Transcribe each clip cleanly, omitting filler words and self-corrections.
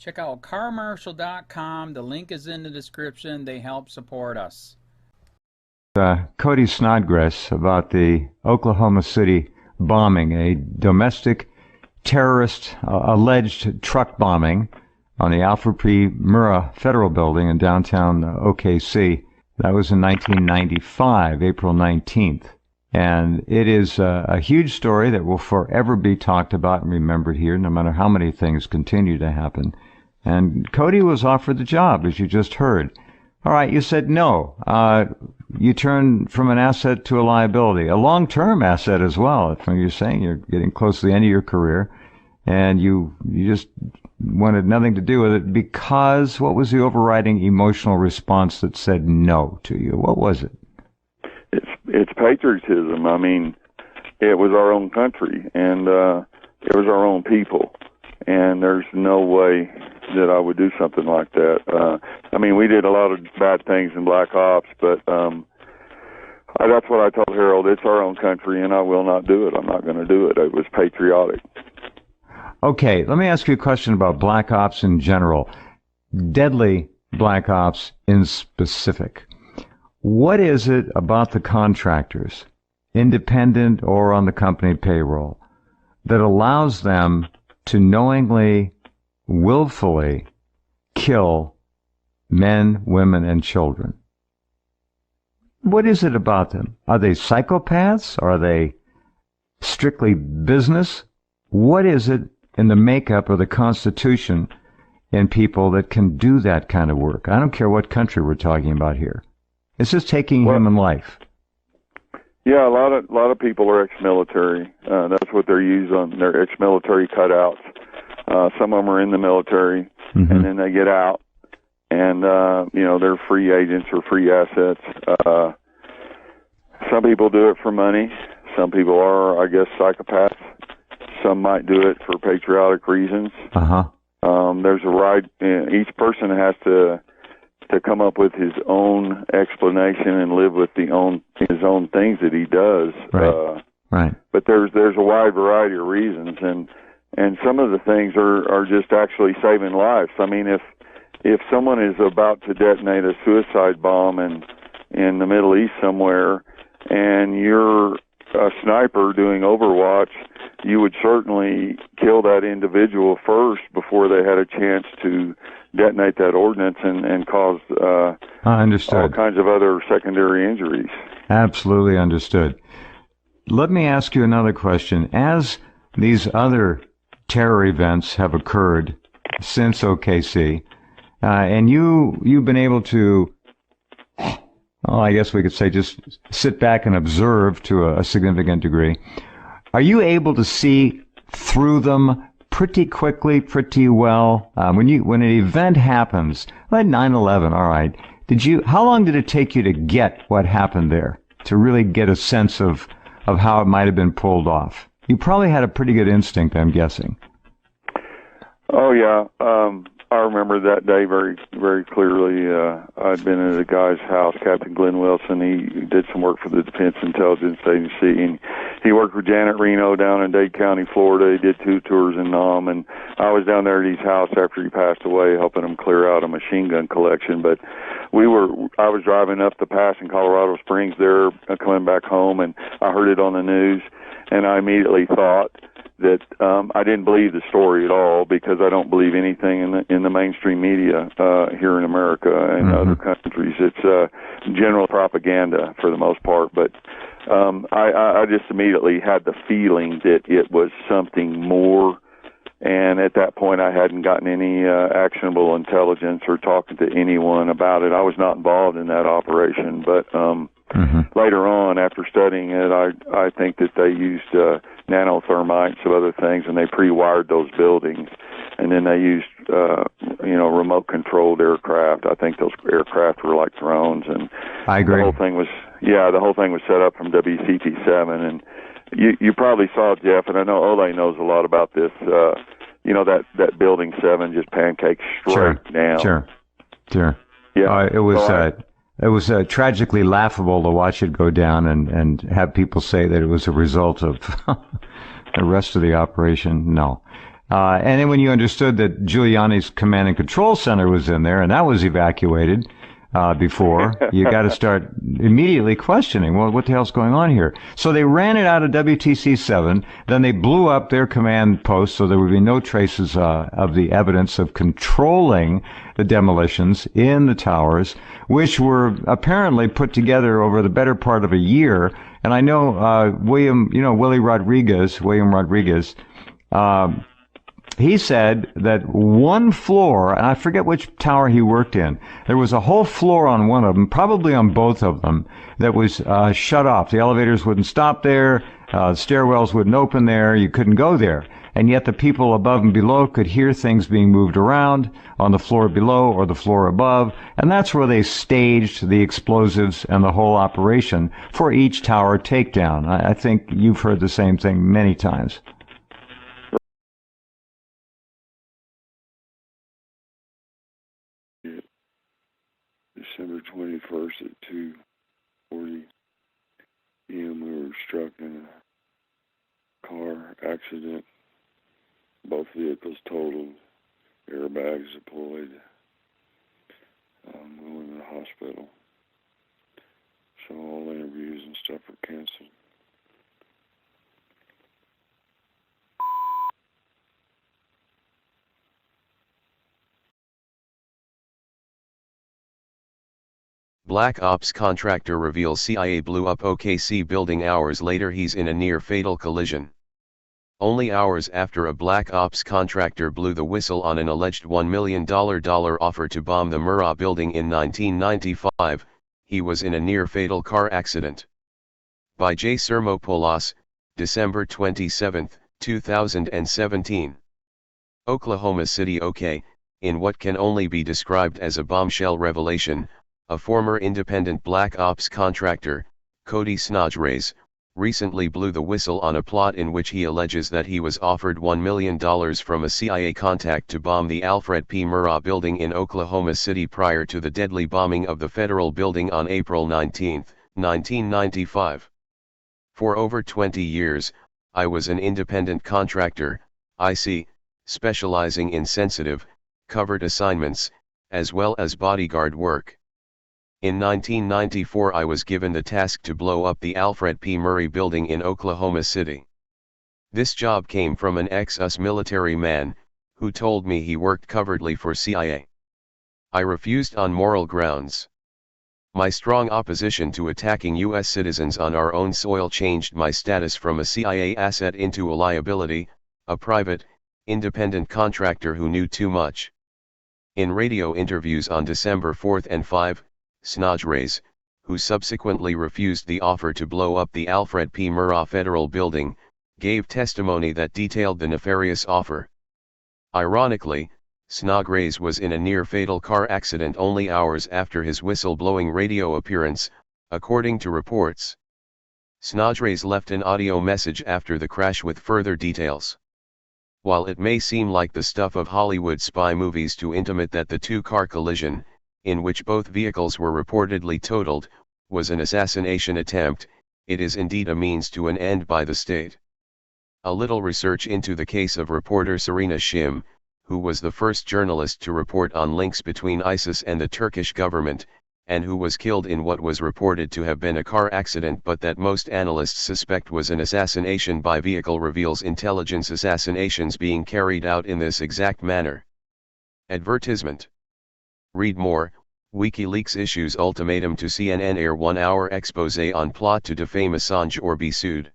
Check out carmarshal.com. The link is in the description. They help support us. Cody Snodgrass about the Oklahoma City bombing, a domestic terrorist alleged truck bombing on the Alfred P. Murrah Federal Building in downtown OKC. That was in 1995, April 19th. And it is a huge story that will forever be talked about and remembered here, no matter how many things continue to happen. And Cody was offered the job, as you just heard. All right, you said no. You turned from an asset to a liability, a long-term asset as well. From you're saying you're getting close to the end of your career, and you just wanted nothing to do with it because what was the overriding emotional response that said no to you? What was it? It's patriotism. I mean, it was our own country, and it was our own people, and there's no way that I would do something like that. I mean, we did a lot of bad things in Black Ops, but that's what I told Harold. It's our own country, and I will not do it. I'm not going to do it. It was patriotic. Okay, let me ask you a question about Black Ops in general. Deadly Black Ops in specific. What is it about the contractors, independent or on the company payroll, that allows them to knowingly, willfully kill men, women, and children? What is it about them? Are they psychopaths? Are they strictly business? What is it in the makeup of the Constitution in people that can do that kind of work? I don't care what country we're talking about here. It's just taking human life. Yeah, a lot of people are ex-military. That's what they're used on. They're ex-military cutouts. Some of them are in the military, and then they get out, and they're free agents or free assets. Some people do it for money. Some people are, I guess, psychopaths. Some might do it for patriotic reasons. There's a right. Each person has to come up with his own explanation and live with his own things that he does. Right. But there's a wide variety of reasons, and some of the things are just actually saving lives. I mean, if someone is about to detonate a suicide bomb in the Middle East somewhere, and you're a sniper doing Overwatch, you would certainly kill that individual first before they had a chance to detonate that ordnance and cause all kinds of other secondary injuries. Absolutely understood. Let me ask you another question. As these other terror events have occurred since OKC, and you've been able to, I guess we could say, just sit back and observe to a significant degree, are you able to see through them pretty quickly, pretty well? When an event happens, like 9/11, all right, how long did it take you to get what happened there, to really get a sense of how it might have been pulled off? You probably had a pretty good instinct, I'm guessing. Oh, yeah. I remember that day very, very clearly. I'd been at a guy's house, Captain Glenn Wilson. He did some work for the Defense Intelligence Agency, and he worked with Janet Reno down in Dade County, Florida. He did 2 tours in Nam, and I was down there at his house after he passed away, helping him clear out a machine gun collection. But I was driving up the pass in Colorado Springs there, coming back home, and I heard it on the news, and I immediately thought that I didn't believe the story at all, because I don't believe anything in the mainstream media here in America and other countries. It's general propaganda for the most part. But I just immediately had the feeling that it was something more. And at that point, I hadn't gotten any actionable intelligence or talking to anyone about it. I was not involved in that operation, but later on, after studying it, I think that they used nanothermites and other things, and they pre-wired those buildings, and then they used remote-controlled aircraft. I think those aircraft were like drones, and I agree. The whole thing was set up from WCT-7, and you probably saw it, Jeff, and I know Ole knows a lot about this. That building 7 just pancaked straight down. Sure. Yeah. It was tragically laughable to watch it go down and have people say that it was a result of the rest of the operation. No. And then when you understood that Giuliani's command and control center was in there and that was evacuated before, you got to start immediately questioning, well, what the hell's going on here? So they ran it out of WTC-7, then they blew up their command post so there would be no traces of the evidence of controlling the demolitions in the towers, which were apparently put together over the better part of a year. And I know William Rodriguez, he said that one floor, and I forget which tower he worked in, there was a whole floor on one of them, probably on both of them, that was shut off. The elevators wouldn't stop there, stairwells wouldn't open there, you couldn't go there. And yet the people above and below could hear things being moved around on the floor below or the floor above, and that's where they staged the explosives and the whole operation for each tower takedown. I think you've heard the same thing many times. December 21st at 2:40 p.m. we were struck in a car accident. Both vehicles totaled, airbags deployed, going to the hospital. So all interviews and stuff were canceled. Black Ops contractor reveals CIA blew up OKC building. Hours later he's in a near-fatal collision. Only hours after a Black Ops contractor blew the whistle on an alleged $1 million offer to bomb the Murrah building in 1995, he was in a near-fatal car accident. By J. Sermopoulos, December 27, 2017. Oklahoma City. OK, in what can only be described as a bombshell revelation, a former independent Black Ops contractor, Cody Snodgrass, recently blew the whistle on a plot in which he alleges that he was offered $1 million from a CIA contact to bomb the Alfred P. Murrah building in Oklahoma City prior to the deadly bombing of the federal building on April 19, 1995. For over 20 years, I was an independent contractor, IC, specializing in sensitive, covered assignments, as well as bodyguard work. In 1994 I was given the task to blow up the Alfred P. Murrah building in Oklahoma City. This job came from an ex-US military man, who told me he worked covertly for CIA. I refused on moral grounds. My strong opposition to attacking US citizens on our own soil changed my status from a CIA asset into a liability, a private, independent contractor who knew too much. In radio interviews on December 4 and 5, Snodgrass, who subsequently refused the offer to blow up the Alfred P. Murrah federal building, gave testimony that detailed the nefarious offer. Ironically, Snodgrass was in a near-fatal car accident only hours after his whistle-blowing radio appearance, according to reports. Snodgrass left an audio message after the crash with further details. While it may seem like the stuff of Hollywood spy movies to intimate that the two-car collision, in which both vehicles were reportedly totaled, was an assassination attempt, it is indeed a means to an end by the state. A little research into the case of reporter Serena Shim, who was the first journalist to report on links between ISIS and the Turkish government, and who was killed in what was reported to have been a car accident but that most analysts suspect was an assassination by vehicle, reveals intelligence assassinations being carried out in this exact manner. Advertisement. Read more. WikiLeaks issues ultimatum to CNN, air 1-hour expose on plot to defame Assange or be sued.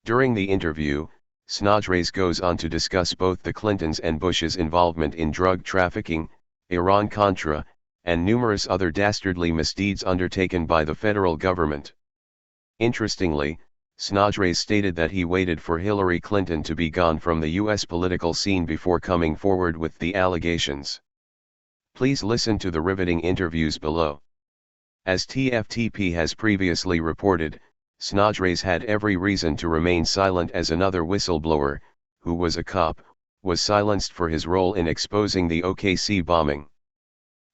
During the interview, Snodgrass goes on to discuss both the Clintons and Bush's involvement in drug trafficking, Iran-Contra, and numerous other dastardly misdeeds undertaken by the federal government. Interestingly, Snodgrass stated that he waited for Hillary Clinton to be gone from the U.S. political scene before coming forward with the allegations. Please listen to the riveting interviews below. As TFTP has previously reported, Snodgrass had every reason to remain silent as another whistleblower, who was a cop, was silenced for his role in exposing the OKC bombing.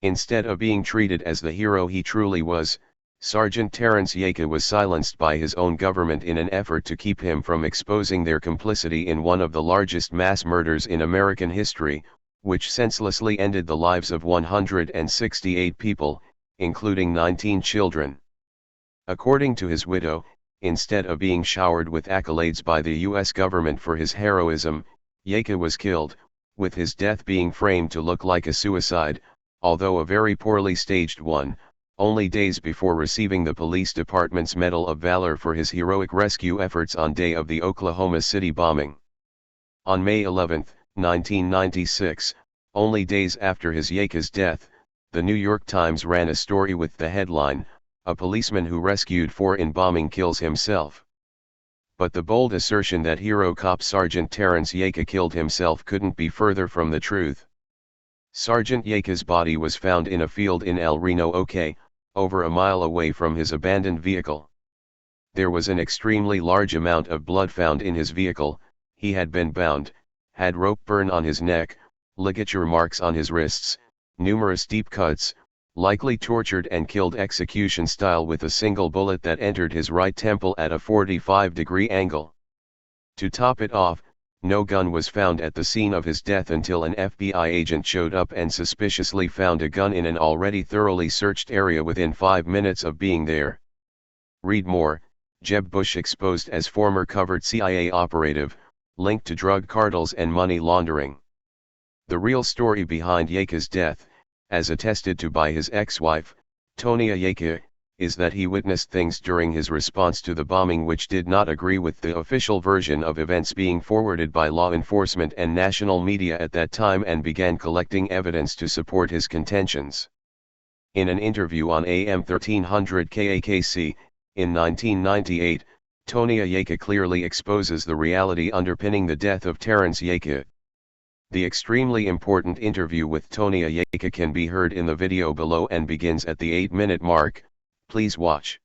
Instead of being treated as the hero he truly was, Sergeant Terence Yaka was silenced by his own government in an effort to keep him from exposing their complicity in one of the largest mass murders in American history, which senselessly ended the lives of 168 people, including 19 children. According to his widow, instead of being showered with accolades by the U.S. government for his heroism, Yaka was killed, with his death being framed to look like a suicide, although a very poorly staged one, only days before receiving the police department's Medal of Valor for his heroic rescue efforts on day of the Oklahoma City bombing. On May 11, 1996, only days after his Yaka's death, the New York Times ran a story with the headline, "A policeman who rescued 4 in bombing kills himself." But the bold assertion that hero cop Sergeant Terence Yaka killed himself couldn't be further from the truth. Sergeant Yaka's body was found in a field in El Reno, OK, over a mile away from his abandoned vehicle. There was an extremely large amount of blood found in his vehicle. He had been bound, had rope burn on his neck, ligature marks on his wrists, numerous deep cuts, likely tortured and killed execution style with a single bullet that entered his right temple at a 45-degree angle. To top it off, no gun was found at the scene of his death until an FBI agent showed up and suspiciously found a gun in an already thoroughly searched area within 5 minutes of being there. Read more. Jeb Bush exposed as former covert CIA operative, linked to drug cartels and money laundering. The real story behind Yaka's death, as attested to by his ex-wife, Tonia Yaka, is that he witnessed things during his response to the bombing which did not agree with the official version of events being forwarded by law enforcement and national media at that time and began collecting evidence to support his contentions. In an interview on AM 1300 KAKC, in 1998, Tonia Yaka clearly exposes the reality underpinning the death of Terence Yaka. The extremely important interview with Tonia Yaka can be heard in the video below and begins at the 8-minute mark. Please watch.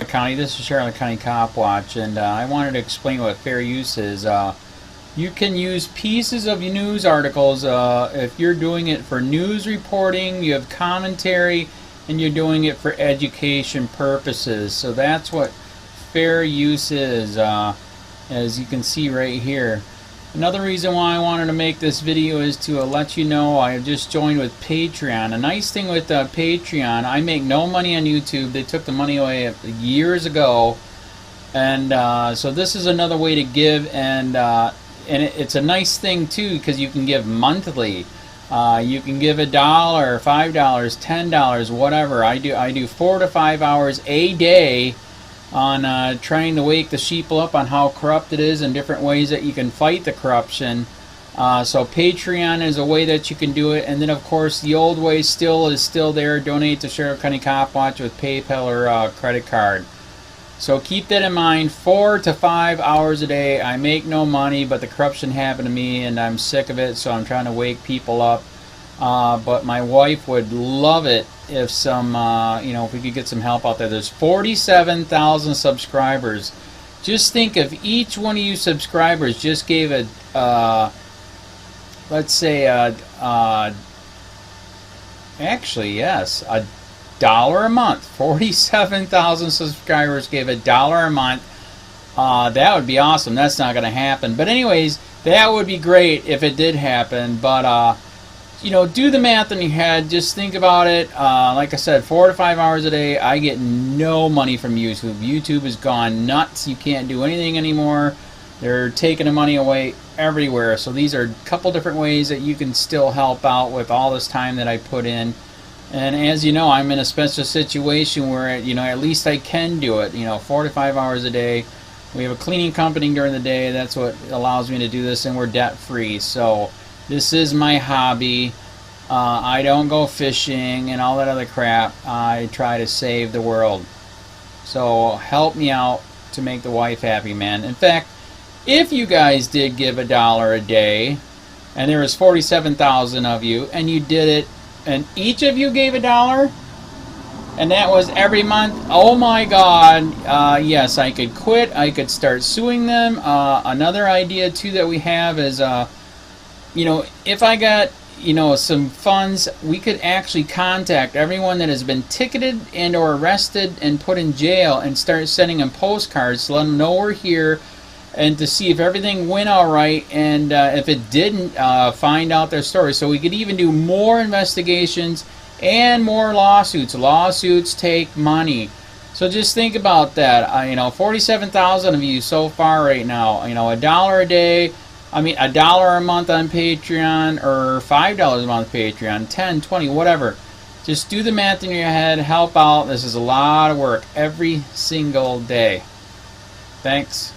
County, this is Charlotte County COPWATCH, and I wanted to explain what fair use is. You can use pieces of news articles if you're doing it for news reporting, you have commentary, and you're doing it for education purposes. So that's what fair use is, as you can see right here. Another reason why I wanted to make this video is to let you know I just joined with Patreon. A nice thing with Patreon, I make no money on YouTube. They took the money away years ago, and so this is another way to give, and it's a nice thing too because you can give monthly. You can give $1, $5, $10, whatever. I do 4 to 5 hours a day on trying to wake the sheeple up on how corrupt it is and different ways that you can fight the corruption. So Patreon is a way that you can do it, and then of course the old way is still there. Donate to Sheriff County COPWATCH with PayPal or credit card. So keep that in mind. 4 to 5 hours a day. I make no money, but the corruption happened to me and I'm sick of it, so I'm trying to wake people up. But my wife would love it if if we could get some help out there. There's 47,000 subscribers. Just think if each one of you subscribers just gave let's say actually yes, $1 a month. 47,000 subscribers gave $1 a month. That would be awesome. That's not going to happen. But anyways, that would be great if it did happen. But you know, do the math in your head. Just think about it. Like I said, 4 to 5 hours a day. I get no money from YouTube. YouTube has gone nuts. You can't do anything anymore. They're taking the money away everywhere. So these are a couple different ways that you can still help out with all this time that I put in. And as you know, I'm in a special situation where, you know, at least I can do it. You know, 4 to 5 hours a day. We have a cleaning company during the day. That's what allows me to do this, and we're debt free. So this is my hobby. I don't go fishing and all that other crap. I try to save the world. So help me out to make the wife happy, man. In fact, if you guys did give $1 a day, and there was 47,000 of you, and you did it, and each of you gave $1, and that was every month, oh my God, yes, I could quit. I could start suing them. Another idea too that we have is, you know, if I got, you know, some funds, we could actually contact everyone that has been ticketed and or arrested and put in jail and start sending them postcards to let them know we're here, and to see if everything went all right, and if it didn't, find out their story. So we could even do more investigations and more lawsuits. Lawsuits take money. So just think about that. You know, 47,000 of you so far right now. You know, $1 a day. I mean, $1 a month on Patreon, or $5 a month Patreon, 10, 20, whatever. Just do the math in your head. Help out. This is a lot of work every single day. Thanks.